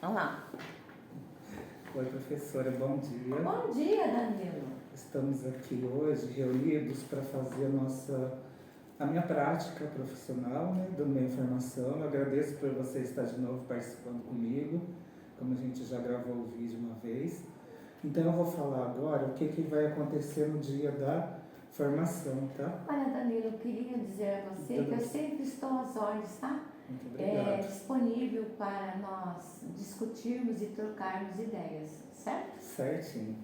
Olá. Oi, professora, bom dia. Bom dia, Danilo. Estamos aqui hoje reunidos para fazer a minha prática profissional, né, da minha formação. Eu agradeço por você estar de novo participando comigo, como a gente já gravou o vídeo uma vez. Então eu vou falar agora o que vai acontecer no dia da formação, tá? Olha, Danilo, eu queria dizer a você que eu sempre estou às ordens, tá? Muito obrigado. Disponível para nós discutirmos e trocarmos ideias, certo? Certinho.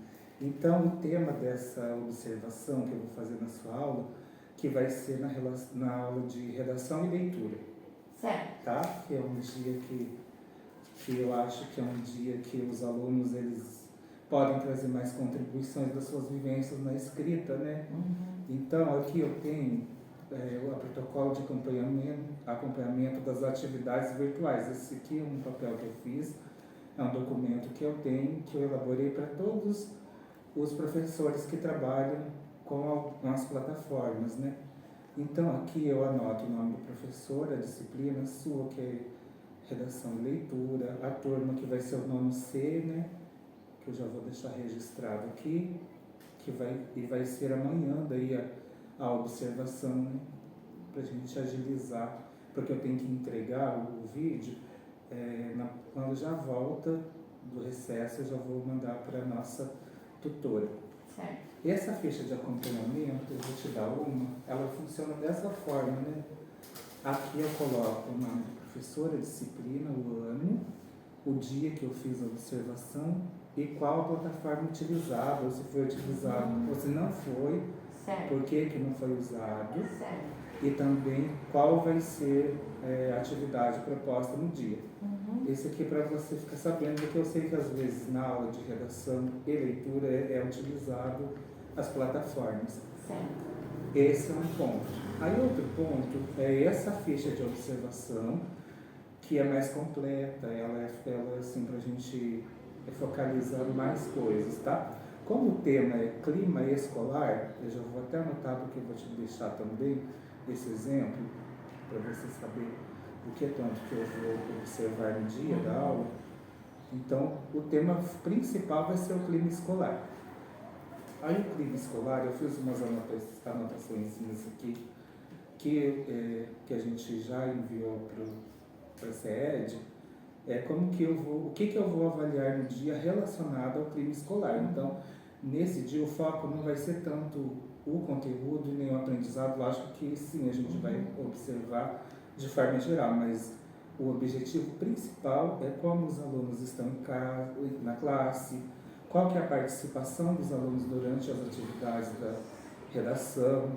Então, o tema dessa observação que eu vou fazer na sua aula, que vai ser na aula de redação e leitura. Certo. Tá? Que é um dia que eu acho que é um dia que os alunos eles podem trazer mais contribuições das suas vivências na escrita, né? Então, aqui eu tenho o protocolo de acompanhamento das atividades virtuais. Esse aqui é um papel que eu fiz, é um documento que eu tenho, que eu elaborei para todos os professores que trabalham com as plataformas, né? Então, aqui eu anoto o nome do professor, a disciplina sua, que é redação e leitura, a turma que vai ser o nono C, né? Que eu já vou deixar registrado aqui, que vai ser amanhã daí a observação, né? Para a gente agilizar, porque eu tenho que entregar o vídeo quando já volta do recesso, eu já vou mandar para a nossa tutora. Certo. E essa ficha de acompanhamento, eu vou te dar ela funciona dessa forma, né? Aqui eu coloco o nome do professor, a disciplina, o ano, o dia que eu fiz a observação e qual a plataforma utilizada, ou se foi utilizado, ou se não foi, certo. por que não foi usado, certo. E também qual vai ser a atividade proposta no dia. Esse aqui é para você ficar sabendo, porque eu sei que às vezes na aula de redação e leitura é utilizado as plataformas. Certo. Esse é um ponto. Aí outro ponto é essa ficha de observação, que é mais completa, ela é assim para a gente focalizar mais coisas, tá? Como o tema é clima escolar, eu já vou até anotar porque eu vou te deixar também esse exemplo, para você saber o que é tanto que eu vou observar no dia da aula. Então, o tema principal vai ser o clima escolar. Aí, o clima escolar, eu fiz umas anotações nisso aqui, que a gente já enviou para a CED, o que eu vou avaliar no dia relacionado ao clima escolar. Então, nesse dia, o foco não vai ser tanto o conteúdo nem o aprendizado. Lógico que sim, a gente vai observar de forma geral, mas o objetivo principal é como os alunos estão na classe, qual que é a participação dos alunos durante as atividades da redação,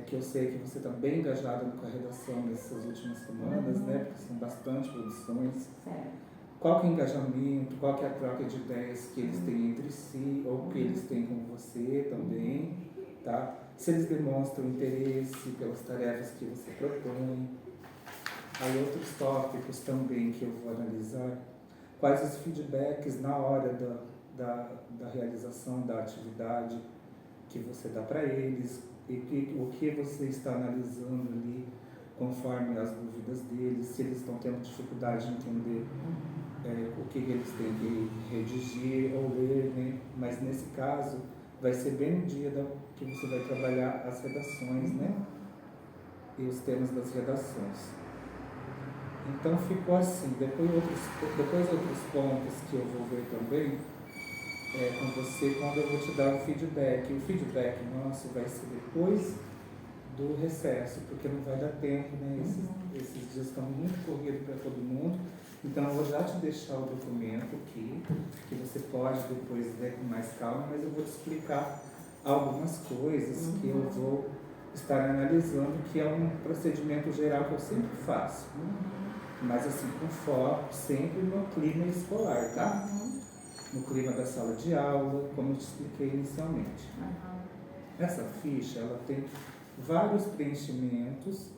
que eu sei que você está bem engajado com a redação nessas últimas semanas, né, porque são bastante produções. Certo. Qual que é o engajamento, qual que é a troca de ideias que eles têm entre si, ou que eles têm com você também, tá? Se eles demonstram interesse pelas tarefas que você propõe. Aí outros tópicos também que eu vou analisar, quais os feedbacks na hora da realização da atividade que você dá para eles, e o que você está analisando ali conforme as dúvidas deles, se eles estão tendo dificuldade de entender o que eles têm que redigir ou ler, né? Mas nesse caso vai ser bem no dia que você vai trabalhar as redações, né? E os temas das redações. Então ficou assim. Depois outros pontos que eu vou ver também com você quando eu vou te dar o feedback. O feedback nosso vai ser depois do recesso, porque não vai dar tempo, né? Esses dias estão muito corridos para todo mundo. Então eu vou já te deixar o documento aqui, que você pode depois ler com mais calma, mas eu vou te explicar algumas coisas que eu vou estar analisando, que é um procedimento geral que eu sempre faço. Mas assim, com foco sempre no clima escolar, tá? No clima da sala de aula, como eu te expliquei inicialmente. Essa ficha, ela tem vários preenchimentos,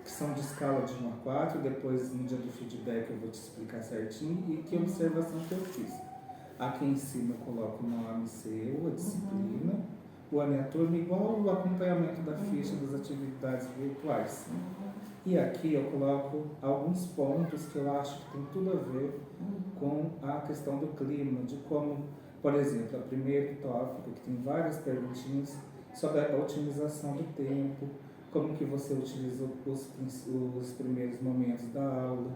que são de escala de 1 a 4, depois no dia do feedback eu vou te explicar certinho, e que observação que eu fiz. Aqui em cima eu coloco o nome seu, a disciplina, o a minha turma, igual o acompanhamento da ficha das atividades virtuais. E aqui eu coloco alguns pontos que eu acho que tem tudo a ver com a questão do clima, de como, por exemplo, o primeiro tópico, que tem várias perguntinhas sobre a otimização do tempo, como que você utiliza os primeiros momentos da aula,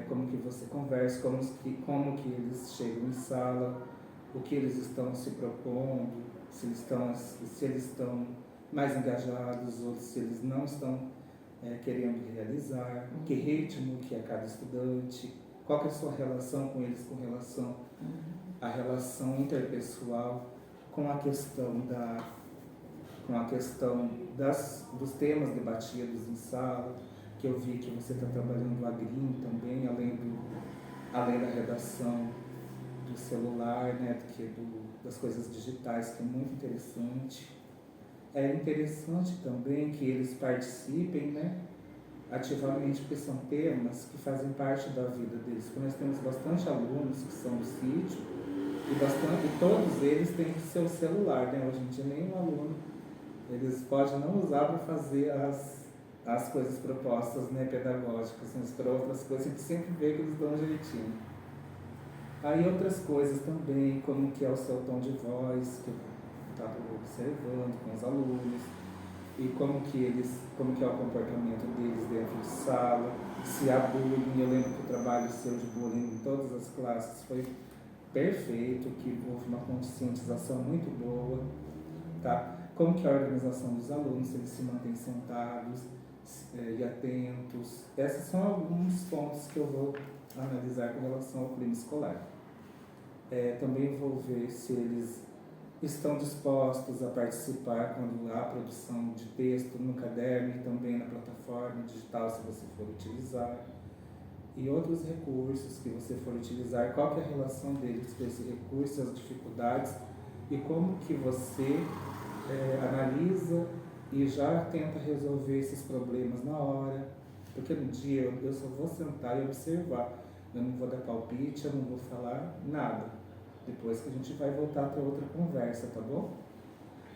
como que você conversa, como que eles chegam em sala, o que eles estão se propondo, se eles estão mais engajados ou se eles não estão querendo realizar, que ritmo que é cada estudante, qual que é a sua relação com eles com relação à relação interpessoal, com a questão dos temas debatidos em sala, que eu vi que você está trabalhando o Agrim também, além da redação do celular, né, das coisas digitais, que é muito interessante. É interessante também que eles participem, né, ativamente, porque são temas que fazem parte da vida deles. Porque nós temos bastante alunos que são do sítio e todos eles têm o seu celular, né? Hoje em dia nenhum aluno, eles podem não usar para fazer as coisas propostas, né, pedagógicas, mas para outras coisas a gente sempre vê que eles dão um jeitinho. Aí outras coisas também, como que é o seu tom de voz, que eu estava observando com os alunos, e como que é o comportamento deles dentro de sala, se há bullying. Eu lembro que o trabalho seu de bullying em todas as classes foi perfeito, que houve uma conscientização muito boa, tá? Como que é a organização dos alunos, se eles se mantêm sentados e atentos. Esses são alguns pontos que eu vou analisar com relação ao clima escolar. Também vou ver se eles estão dispostos a participar quando há produção de texto no caderno e também na plataforma digital, se você for utilizar. E outros recursos que você for utilizar, qual que é a relação deles com esse recurso, as dificuldades e como que você analisa e já tenta resolver esses problemas na hora. Porque no dia eu só vou sentar e observar, eu não vou dar palpite, eu não vou falar nada. Depois que a gente vai voltar para outra conversa, tá bom?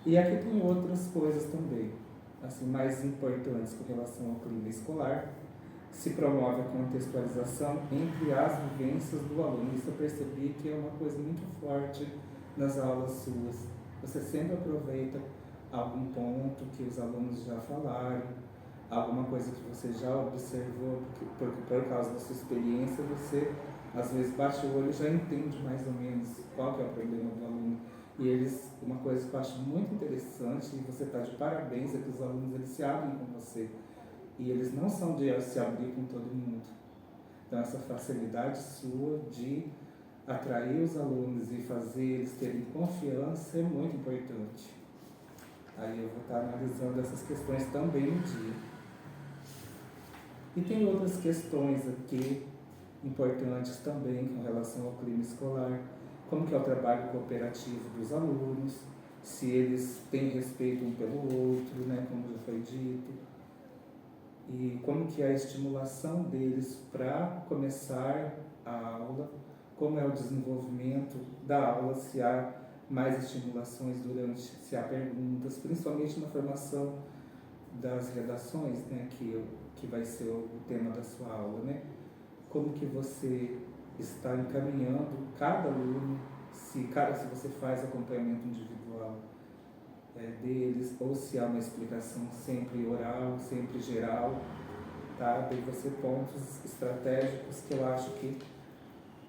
E aqui tem outras coisas também, assim, mais importantes com relação ao clima escolar. Se promove a contextualização entre as vivências do aluno. Isso eu percebi que é uma coisa muito forte nas aulas suas. Você sempre aproveita algum ponto que os alunos já falaram, alguma coisa que você já observou, porque por causa da sua experiência, você às vezes bate o olho e já entende mais ou menos qual que é o problema do aluno. E uma coisa que eu acho muito interessante, e você está de parabéns, é que os alunos eles se abrem com você. E eles não são de se abrir com todo mundo. Então essa facilidade sua de atrair os alunos e fazer eles terem confiança é muito importante. Aí eu vou estar analisando essas questões também no dia. E tem outras questões aqui importantes também com relação ao clima escolar, como que é o trabalho cooperativo dos alunos, se eles têm respeito um pelo outro, né, como já foi dito, e como que é a estimulação deles para começar a aula, como é o desenvolvimento da aula, se há mais estimulações se há perguntas, principalmente na formação das redações, né, que vai ser o tema da sua aula, né? Como que você está encaminhando cada aluno, se você faz acompanhamento individual deles, ou se há uma explicação sempre oral, sempre geral, tá? Daí você pontos estratégicos que eu acho que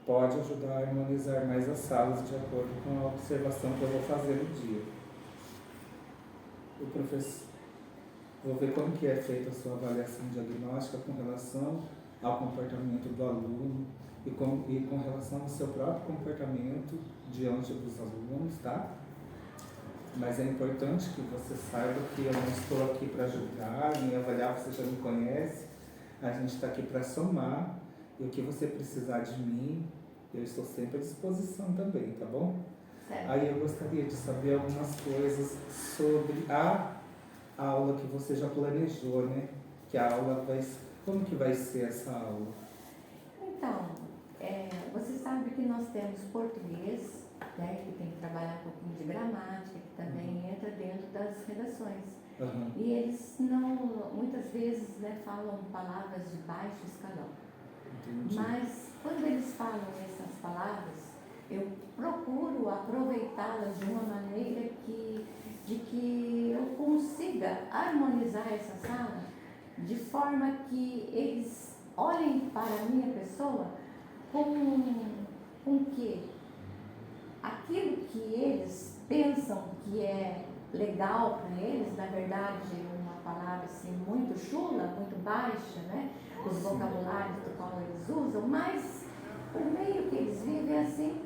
pode ajudar a harmonizar mais as salas de acordo com a observação que eu vou fazer no dia. O professor, vou ver como que é feita a sua avaliação diagnóstica com relação ao comportamento do aluno e com relação ao seu próprio comportamento diante dos alunos, tá? Mas é importante que você saiba que eu não estou aqui para julgar, nem avaliar, você já me conhece. A gente está aqui para somar, e o que você precisar de mim, eu estou sempre à disposição também, tá bom? Certo. Aí eu gostaria de saber algumas coisas sobre a aula que você já planejou, né? Que a aula como que vai ser essa aula? Então, você sabe que nós temos português, né, que tem que trabalhar um pouquinho de gramática, que também entra dentro das redações. Aham. E eles não, muitas vezes, né, falam palavras de baixo escalão. Entendi. Mas quando eles falam essas palavras, eu procuro aproveitá-las de uma maneira de que eu consiga harmonizar essa sala de forma que eles olhem para a minha pessoa com que aquilo que eles pensam que é legal para eles, na verdade, uma palavra assim muito chula, muito baixa, né? Os vocabulários do qual eles usam, mas o meio que eles vivem é assim.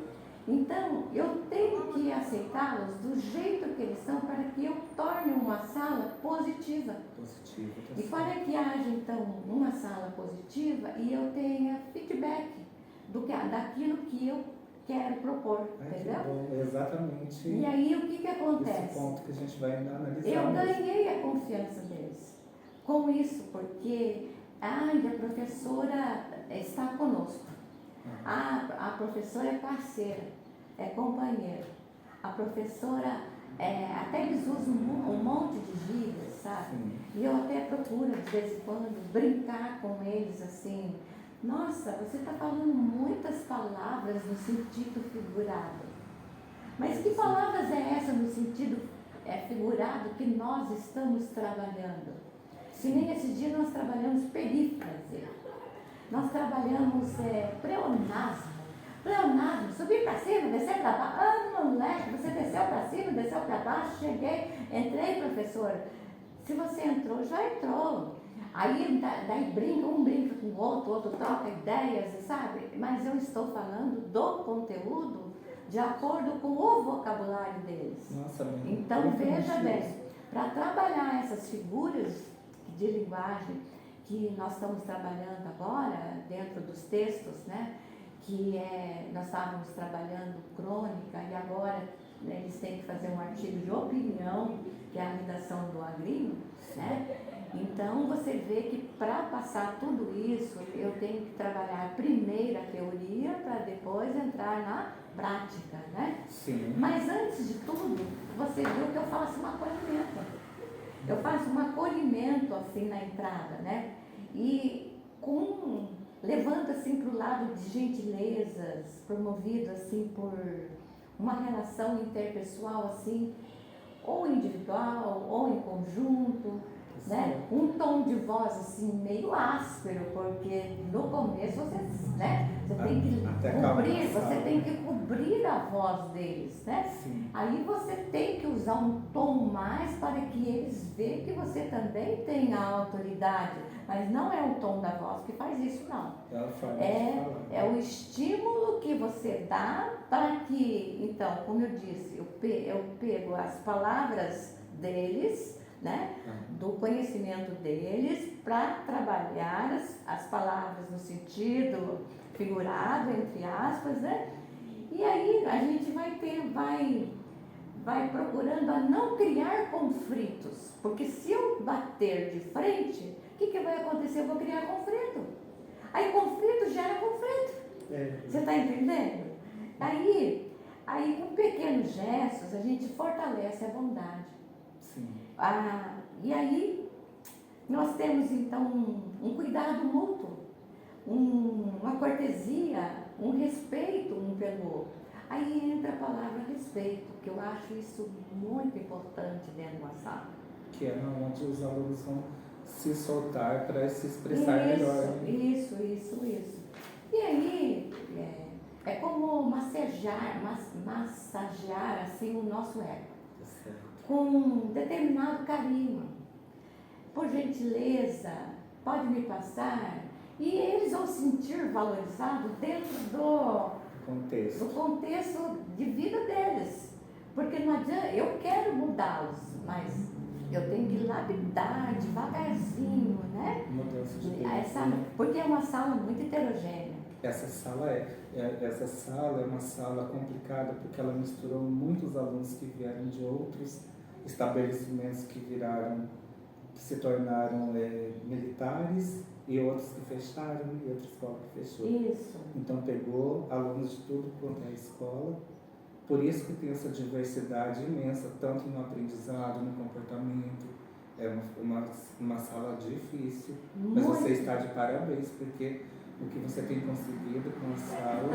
Então, eu tenho que aceitá-los do jeito que eles são para que eu torne uma sala positiva. Positivo, tá E certo. para que haja, então, uma sala positiva e eu tenha feedback daquilo que eu quero propor, Ai, que entendeu? bom, exatamente. E aí, o que Esse acontece? ponto que a gente vai analisar. Eu mesmo. ganhei a confiança deles com isso, porque a professora está conosco. A professora é parceira, é companheira. A professora, até eles usam um monte de gírias, sabe? Sim. E eu até procuro, de vez em quando, brincar com eles assim. Nossa, você está falando muitas palavras no sentido figurado. Mas que palavras é essa no sentido figurado que nós estamos trabalhando? Se nem esse dia nós trabalhamos perífrase, nós trabalhamos pleonasmo. Pleonasmo, subir para cima, descer para baixo. Ah, moleque, você desceu para cima, desceu para baixo, cheguei, entrei, professora. Se você entrou, já entrou. Aí daí brinca, um brinca com o outro troca ideias, sabe? Mas eu estou falando do conteúdo de acordo com o vocabulário deles. Nossa, bem. Então, veja bem, para trabalhar essas figuras de linguagem que nós estamos trabalhando agora, dentro dos textos, né? Nós estávamos trabalhando crônica e agora, né, eles têm que fazer um artigo de opinião, que é a redação do Agrino, né? Então, você vê que para passar tudo isso, eu tenho que trabalhar primeiro a teoria para depois entrar na prática, né? Sim. Mas antes de tudo, você viu que eu faço um acolhimento. Eu faço um acolhimento assim na entrada, né? E levando assim para o lado de gentilezas, promovido assim por uma relação interpessoal assim, ou individual, ou em conjunto, né? Um tom de voz assim meio áspero, porque no começo você tem que cobrir, você tem que cobrir a voz deles, né? Sim. Aí você tem que usar um tom mais para que eles vejam que você também tem a autoridade, mas não é o tom da voz que faz isso, não. É a forma de falar. É o estímulo que você dá para que, então, como eu disse, eu pego as palavras deles, né, do conhecimento deles, para trabalhar as palavras no sentido figurado, entre aspas, né? E aí a gente vai procurando a não criar conflitos, porque se eu bater de frente, o que vai acontecer? Eu vou criar conflito. Aí conflito gera conflito. Você está entendendo? Aí com pequenos gestos a gente fortalece a bondade. Sim. E aí nós temos então um cuidado mútuo, uma cortesia, um respeito um pelo outro. Aí entra a palavra respeito, que eu acho isso muito importante dentro de uma sala. Que é onde os alunos vão se soltar para se expressar melhor. Isso. E aí é como massagear assim o nosso ego. Com um determinado carinho. Por gentileza, pode me passar. E eles vão se sentir valorizados dentro do contexto de vida deles. Porque não adianta, eu quero mudá-los, mas eu tenho que lapidar devagarzinho, né? Mudança de porque é uma sala muito heterogênea. Essa sala é uma sala complicada porque ela misturou muitos alunos que vieram de outros estabelecimentos que se tornaram militares e outros que fecharam e outra escola que fechou. Isso. Então pegou alunos de tudo quanto é escola. Por isso que tem essa diversidade imensa, tanto no aprendizado, no comportamento, É uma sala difícil, mas Muito. você está de parabéns, porque o que você tem conseguido com a sala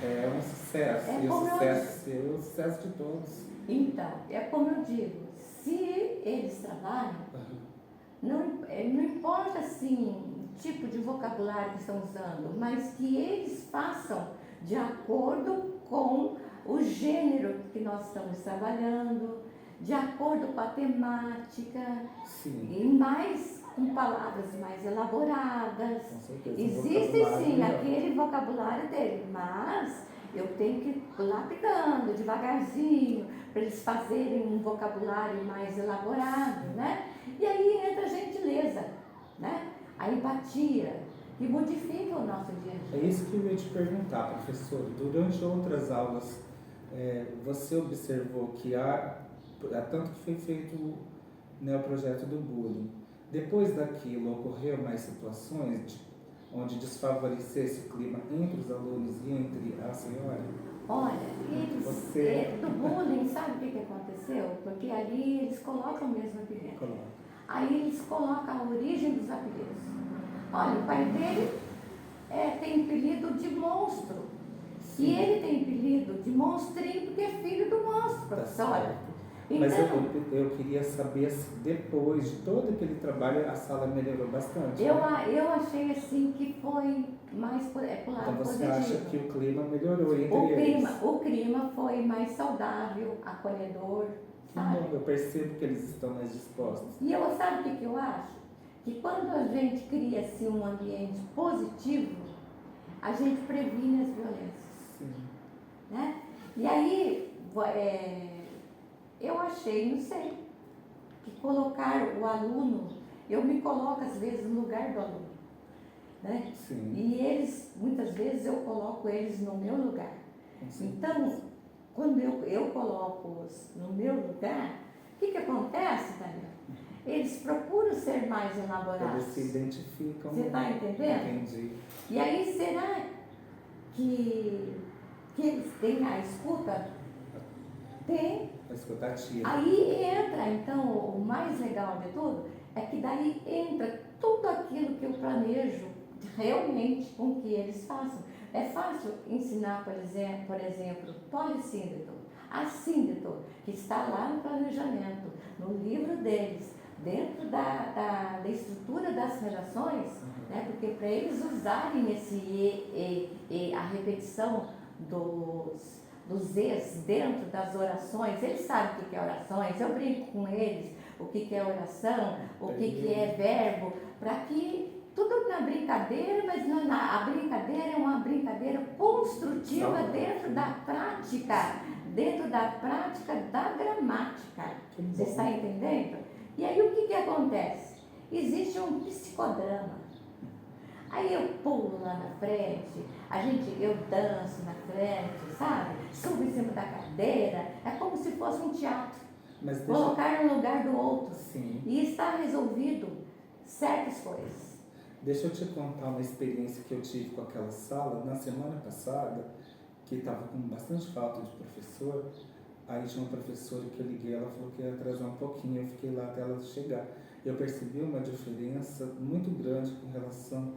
é um sucesso. É E o como sucesso seu é o sucesso de todos. Então, é como eu digo, se eles trabalham, não importa assim o tipo de vocabulário que estão usando, mas que eles façam de acordo com o gênero que nós estamos trabalhando, de acordo com a temática, Sim, e mais com palavras mais elaboradas. com certeza. Existe sim Melhor. aquele vocabulário dele, mas eu tenho que ir lapidando devagarzinho para eles fazerem um vocabulário mais elaborado, né? E aí entra a gentileza, né? A empatia, que modifica o nosso dia a É dia. isso que eu ia te perguntar, professor. Durante outras aulas, você observou que há tanto que foi feito, né, o projeto do bullying. Depois daquilo, ocorreu mais situações onde desfavorecesse o clima entre os alunos e entre a senhora? Olha, Você- do bullying, sabe o que aconteceu? Porque ali eles colocam mesmo apelido. Coloca. Aí eles colocam a origem dos apelidos. Olha, o pai dele tem apelido de monstro. E Sim. ele tem apelido de monstrinho porque é filho do monstro, Tá professora. certo. Então, Mas eu queria saber se depois de todo aquele trabalho a sala melhorou bastante. eu Né? achei assim que foi mais pro lado Então você positivo. acha que o clima melhorou entre eles? O clima foi mais saudável, acolhedor, Que sabe? bom, eu percebo que eles estão mais dispostos. E sabe o que eu acho? Que quando a gente cria assim, um ambiente positivo, a gente previne as violências, Sim. né? E aí, eu achei, não sei, que colocar o aluno, eu me coloco às vezes no lugar do aluno, né? Sim. E eles, muitas vezes eu coloco eles no meu lugar. Com certeza. Então, quando eu coloco-os no meu lugar, o que acontece, Daniel? Eles procuram ser mais elaborados. Eles se identificam. Você está entendendo? Entendi. E aí, será que eles têm a escuta? Tem. A escutativa. Aí entra, então, o mais legal de tudo, é que daí entra tudo aquilo que eu planejo realmente com que eles façam. É fácil ensinar, por exemplo, polissíndeto, assíndeto, que está lá no planejamento, no livro deles, dentro da estrutura das relações, né? Porque para eles usarem a repetição dos es dentro das orações, eles sabem o que é orações, eu brinco com eles o que é oração, o que é verbo, para que tudo na brincadeira, mas a brincadeira é uma brincadeira construtiva dentro da prática da gramática. Você está entendendo? E aí o que acontece? Existe um psicodrama. Aí eu pulo lá na frente, eu danço na frente, sabe? Subo em cima da cadeira, é como se fosse um teatro. Mas Colocar no lugar do outro. Sim. E está resolvido certas coisas. Deixa eu te contar uma experiência que eu tive com aquela sala na semana passada, que estava com bastante falta de professor. Aí tinha uma professora que eu liguei, ela falou que ia atrasar um pouquinho, eu fiquei lá até ela chegar. Eu percebi uma diferença muito grande com relação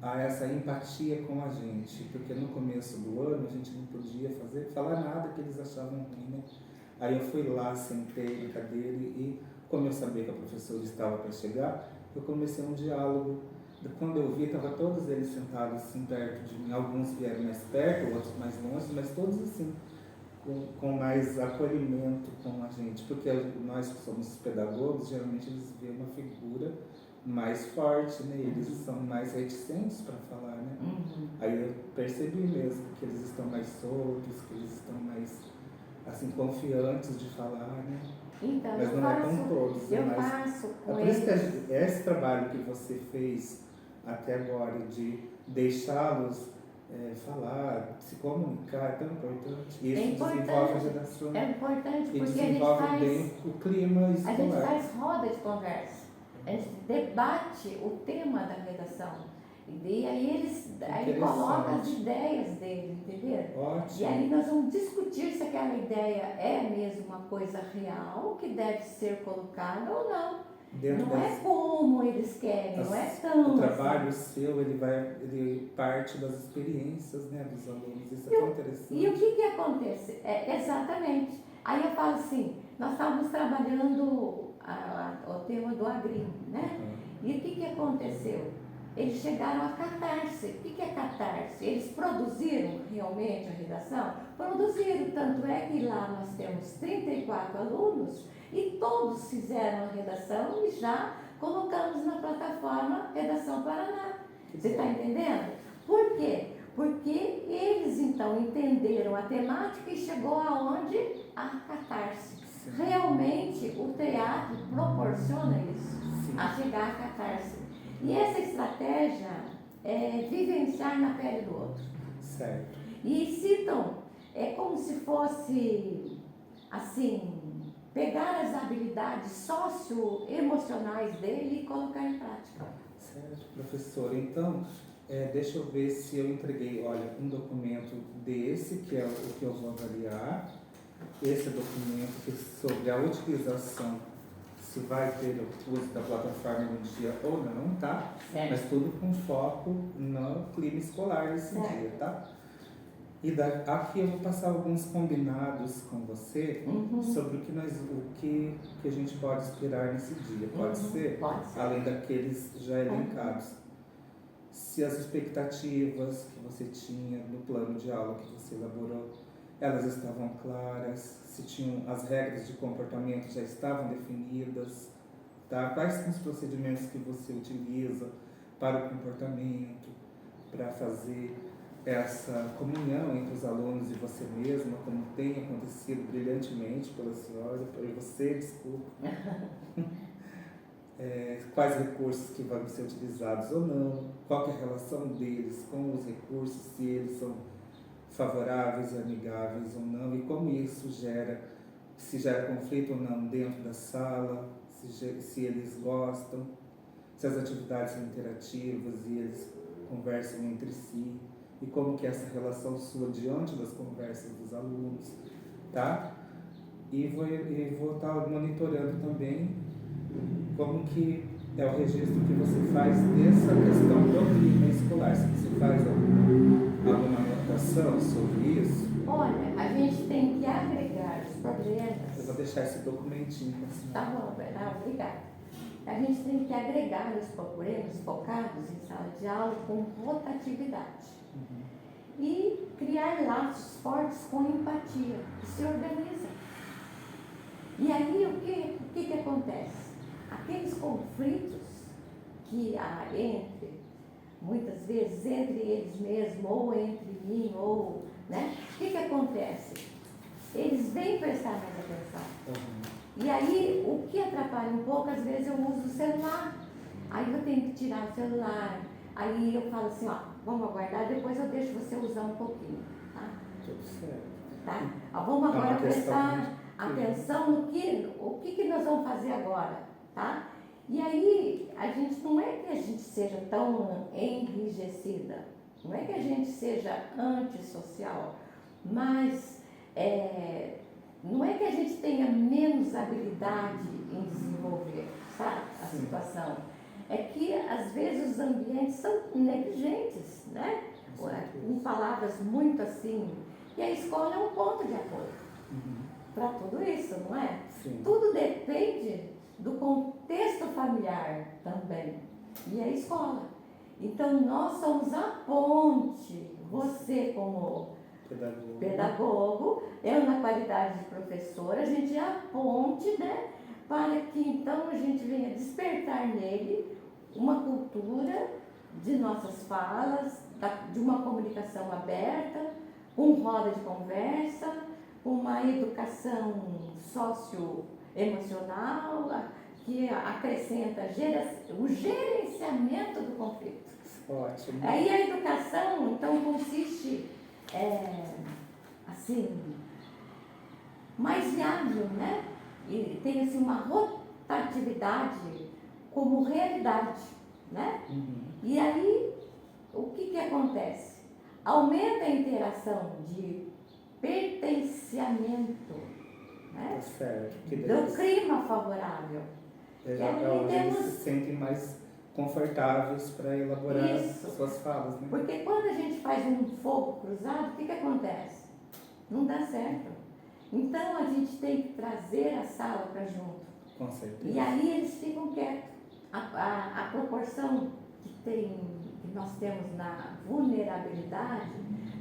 a essa empatia com a gente, porque no começo do ano a gente não podia falar nada que eles achavam ruim, né? Aí eu fui lá, sentei na cadeira e, como eu sabia que a professora estava para chegar, eu comecei um diálogo. Quando eu vi, estavam todos eles sentados assim perto de mim, alguns vieram mais perto, outros mais longe, mas todos assim, com mais acolhimento com a gente, porque nós que somos pedagogos, geralmente eles veem uma figura mais forte, né? Eles são mais reticentes para falar, né? Aí eu percebi mesmo que eles estão mais soltos, que eles estão mais assim confiantes de falar, né? Então, mas não é com todos. Eu mas faço com é por isso eles. que esse trabalho que você fez até agora de deixá-los falar, se comunicar, é tão importante. Isso desenvolve a geração. É importante E porque desenvolve bem o clima escolar. A gente faz roda de conversa, a gente debate o tema da redação. E aí ele coloca as ideias dele, entendeu? Ótimo. E aí nós vamos discutir se aquela ideia é mesmo uma coisa real, que deve ser colocada ou não. Dentro Não é como eles querem, não é tão o trabalho assim. seu, ele parte das experiências, né, dos alunos. Isso é tão interessante. E o que acontece? Exatamente. Aí eu falo assim, nós estávamos trabalhando o tema do agri, né? Uhum. E o que aconteceu? Eles chegaram a catarse. O que é catarse? Eles produziram realmente a redação? Produziram, tanto é que lá nós temos 34 alunos e todos fizeram a redação e já colocamos na plataforma Redação Paraná. Você está entendendo? Por quê? Porque eles então entenderam a temática e chegou aonde? A catarse. Realmente o teatro proporciona isso, Sim. a chegar à catarse. E essa estratégia é vivenciar na pele do outro. Certo. E citam, é como se fosse, assim, pegar as habilidades socioemocionais dele e colocar em prática. Certo, professora. Então, deixa eu ver se eu entreguei, olha, um documento desse, que é o que eu vou avaliar. Esse documento que é sobre a utilização, se vai ter o uso da plataforma no dia ou não, tá? Certo. Mas tudo com foco no clima escolar esse dia, tá? E aqui eu vou passar alguns combinados com você sobre o que a gente pode esperar nesse dia. Pode ser? Pode ser. Além daqueles já elencados. Se as expectativas que você tinha no plano de aula que você elaborou, elas estavam claras, se tinham as regras de comportamento já estavam definidas, tá? Quais são os procedimentos que você utiliza para o comportamento, para fazer essa comunhão entre os alunos e você mesma, como tem acontecido brilhantemente pela senhora, por você, desculpa. Quais recursos que vão ser utilizados ou não, qual que é a relação deles com os recursos, se eles são favoráveis e amigáveis ou não, e como isso se gera conflito ou não dentro da sala, se eles gostam, se as atividades são interativas e eles conversam entre si, e como que é essa relação sua diante das conversas dos alunos, tá? E vou estar monitorando também como que é o registro que você faz dessa questão do clima escolar, se você faz alguma anotação sobre isso. Olha, a gente tem que agregar os problemas. Eu vou deixar esse documentinho para você. Tá bom, Bernardo, obrigada. A gente tem que agregar os problemas focados em sala de aula com rotatividade. E criar laços fortes com empatia, que se organizam. E aí o que acontece? Aqueles conflitos que há muitas vezes entre eles mesmos, ou entre mim, ou, né? O que acontece? Eles vêm prestar mais atenção. E aí, o que atrapalha um pouco, às vezes eu uso o celular. Aí eu tenho que tirar o celular. Aí eu falo assim, ó, vamos aguardar, depois eu deixo você usar um pouquinho, tá? Tudo certo. Tá? Vamos agora prestar atenção no que nós vamos fazer agora, tá? E aí, a gente não é que a gente seja tão enrijecida, não é que a gente seja antissocial, mas não é que a gente tenha menos habilidade em desenvolver, sabe, a situação. É que, às vezes, os ambientes são negligentes, né? Com palavras muito assim. E a escola é um ponto de apoio para tudo isso, não é? Sim. Tudo depende do contexto familiar também. E a escola. Então, nós somos a ponte, você como pedagogo, eu na qualidade de professora, a gente é a ponte, né? Para que então a gente venha despertar nele uma cultura de nossas falas, de uma comunicação aberta, com roda de conversa, uma educação socioemocional que acrescenta o gerenciamento do conflito. Ótimo. Aí a educação, então, consiste, assim, mais viável, né? E tem, assim, uma rotatividade como realidade, né? E aí, o que acontece? Aumenta a interação de pertencimento, né? Tá certo. Do clima favorável. É aí onde eles temos- se sentem mais confortáveis para elaborar Isso. suas falas, né? Porque quando a gente faz um fogo cruzado, o que acontece? Não dá certo. Então a gente tem que trazer a sala para junto. Com certeza. E aí eles ficam quietos. A proporção que nós temos na vulnerabilidade,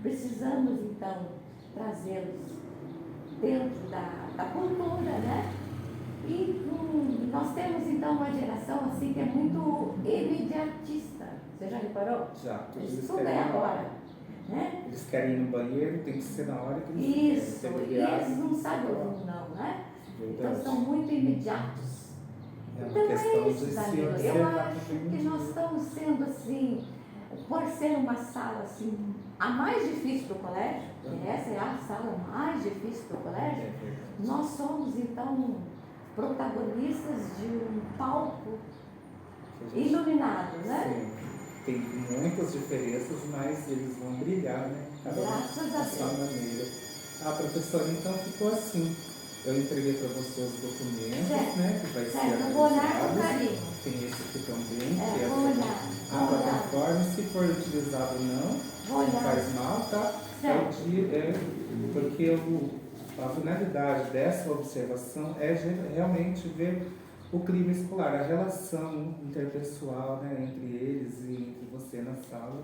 precisamos então trazê-los dentro da cultura, né? E nós temos então uma geração assim que é muito imediatista. Você já reparou? Já, eles Tudo é querem na hora. agora, né? Eles querem ir no banheiro, tem que ser na hora que eles Isso, querem. e eles não sabem ouvir não, né? Então Verdade. são muito imediatos. É uma Então questão é isso, de se Danilo. Eu observar acho também. que nós estamos sendo assim, por ser uma sala assim, a mais difícil do colégio, e essa é a sala mais difícil do É colégio, verdade. nós somos então protagonistas de um palco Que a gente- iluminado, né? Sim. Tem muitas diferenças, mas eles vão brilhar, né? Cada um Graças a à sua Deus. maneira. Ah, professora, então ficou assim. Eu entreguei para você os documentos, Certo. né? Que vai ser Certo, eu vou olhar com analisados. carinho. Tem esse aqui também, que é Vou olhar, a vou olhar, plataforma. Se for utilizado ou não, vou não olhar. faz mal, tá? Certo. Porque a finalidade dessa observação é realmente ver o clima escolar, a relação interpessoal, né, entre eles e entre você na sala,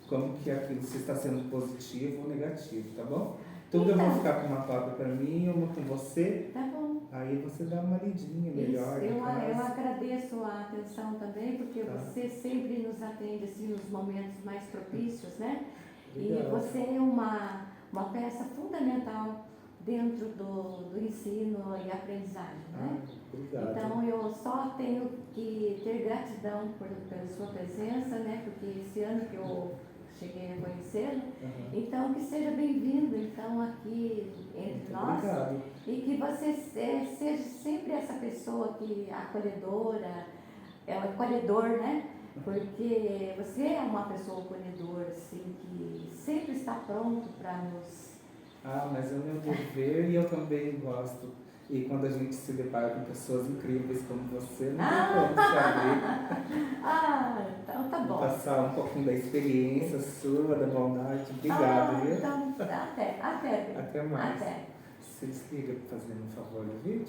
como que aquilo se está sendo positivo ou negativo, tá bom? Tudo eu vou Então. ficar com uma cópia para mim, uma com você, Tá bom. aí você dá uma lidinha melhor. Isso, eu né? agradeço a atenção também, porque Tá. você sempre nos atende assim, nos momentos mais propícios, né? E Obrigado. você é uma peça fundamental dentro do ensino e aprendizagem, né? Obrigado. Então eu só tenho que ter gratidão pela sua presença, né? Porque esse ano que eu cheguei a conhecê-lo, Aham. então que seja bem-vindo então aqui entre Muito nós. obrigado. E que você seja sempre essa pessoa que acolhedora, é o acolhedor, né? Porque você é uma pessoa acolhedora, assim, que sempre está pronto para nos... Ah, mas é o meu dever e eu também gosto. E quando a gente se depara com pessoas incríveis como você, não tem como se abrir. Ah, então tá bom. Passar um pouquinho da experiência sua, da bondade. Obrigado, viu? Então, até. Até mais. Até. Você desliga para fazer um favor no vídeo?